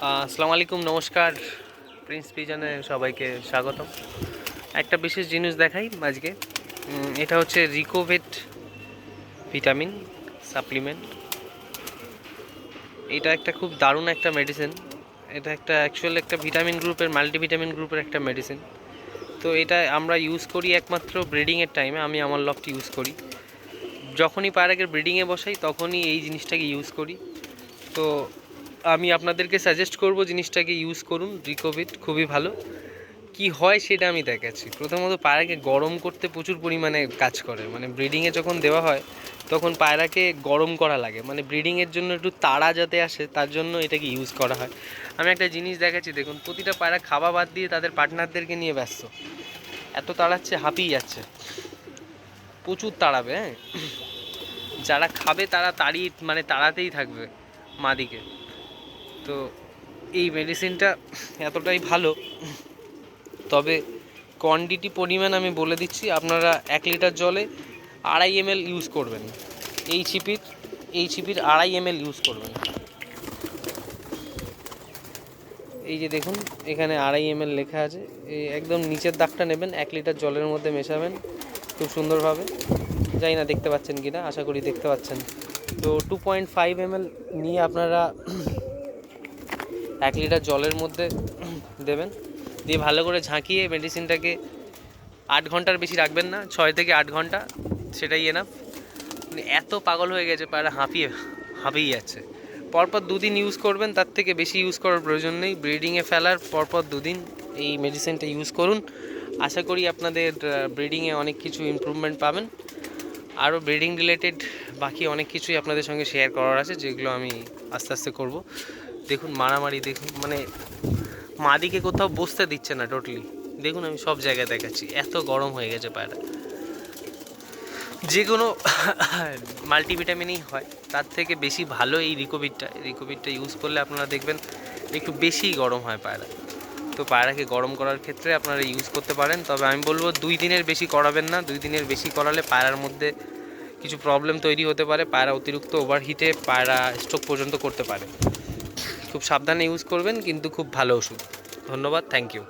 আসসালামু আলাইকুম, নমস্কার। প্রিন্স পিজনে সবাইকে স্বাগতম। একটা বিশেষ জিনিস দেখাই আজকে। এটা হচ্ছে রিকোভেট ভিটামিন সাপ্লিমেন্ট। এটা একটা খুব দারুণ একটা মেডিসিন। এটা একটা অ্যাকচুয়াল একটা ভিটামিন গ্রুপের, মাল্টিভিটামিন গ্রুপের একটা মেডিসিন। তো এটা আমরা ইউজ করি একমাত্র ব্রিডিংয়ের টাইমে। আমি আমার লফট ইউজ করি, যখনই পায়রাকে ব্রিডিংয়ে বসাই তখনই এই জিনিসটাকে ইউজ করি। তো আমি আপনাদেরকে সাজেস্ট করব জিনিসটাকে ইউজ করুন। রিকোভিট খুবই ভালো। কি হয় সেটা আমি দেখাচ্ছি। প্রথমত পায়রাকে গরম করতে প্রচুর পরিমাণে কাজ করে। মানে ব্রিডিংয়ে যখন দেওয়া হয় তখন পায়রাকে গরম করা লাগে, মানে ব্রিডিংয়ের জন্য একটু তাড়া যাতে আসে তার জন্য এটাকে ইউজ করা হয়। আমি একটা জিনিস দেখাচ্ছি, দেখুন। প্রতিটা পায়রা খাওয়া বাদ দিয়ে তাদের পার্টনারদেরকে নিয়ে ব্যস্ত। এত তাড়াচ্ছে, হাঁপিয়ে যাচ্ছে। প্রচুর তাড়াবে, হ্যাঁ। যারা খাবে তারা তাড়াতেই থাকবে মাদিকে। তো এই মেডিসিনটা এতটাই ভালো, তবে কোয়ান্টিটি পরিমাণ আমি বলে দিচ্ছি। আপনারা 1 লিটার জলে 2.5 ml ইউজ করবেন। এই ছিপির 2.5 ml ইউজ করবেন। এই যে দেখুন, এখানে 2.5 ml লেখা আছে। এই একদম নিচের দাগটা নেবেন, 1 লিটার জলের মধ্যে মেশাবেন খুব সুন্দরভাবে। জানি না দেখতে পাচ্ছেন কি না, আশা করি দেখতে পাচ্ছেন। তো 2.5 ml নিয়ে আপনারা 1 লিটার জলের মধ্যে দেবেন। দিয়ে ভালো করে ঝাঁকিয়ে মেডিসিনটাকে 8 ঘন্টার বেশি রাখবেন না, 6 থেকে 8 ঘন্টা, সেটাই এনাফ। মানে এত পাগল হয়ে গেছে পায়রা, হাঁপিয়ে যাচ্ছে। পরপর 2 দিন ইউজ করবেন, তার থেকে বেশি ইউজ করার প্রয়োজন নেই। ব্রিডিংয়ে ফেলার পরপর 2 দিন এই মেডিসিনটা ইউজ করুন। আশা করি আপনাদের ব্রিডিংয়ে অনেক কিছু ইমপ্রুভমেন্ট পাবেন। আরও ব্রিডিং রিলেটেড বাকি অনেক কিছুই আপনাদের সঙ্গে শেয়ার করার আছে, যেগুলো আমি আস্তে আস্তে করব। দেখুন মারামারি, দেখুন মানে মাদিকে কোথাও বসতে দিচ্ছে না টোটালি। দেখুন আমি সব জায়গায় দেখাচ্ছি, এত গরম হয়ে গেছে পায়রা। যে কোনো মাল্টিভিটামিনই হয়, তার থেকে বেশি ভালো এই রিকোভিটটা ইউজ করলে আপনারা দেখবেন একটু বেশি গরম হয় পায়রা। তো পায়রাকে গরম করার ক্ষেত্রে আপনারা ইউজ করতে পারেন, তবে আমি বলবো 2 দিনের বেশি করাবেন না। 2 দিনের বেশি করালে পায়রার মধ্যে কিছু প্রবলেম তৈরি হতে পারে। পায়রা অতিরিক্ত ওভারহিটে পায়রা স্ট্রোক পর্যন্ত করতে পারে। খুব সাবধানে ইউজ করবেন, কিন্তু খুব ভালো ওষুধ। ধন্যবাদ, থ্যাংক ইউ।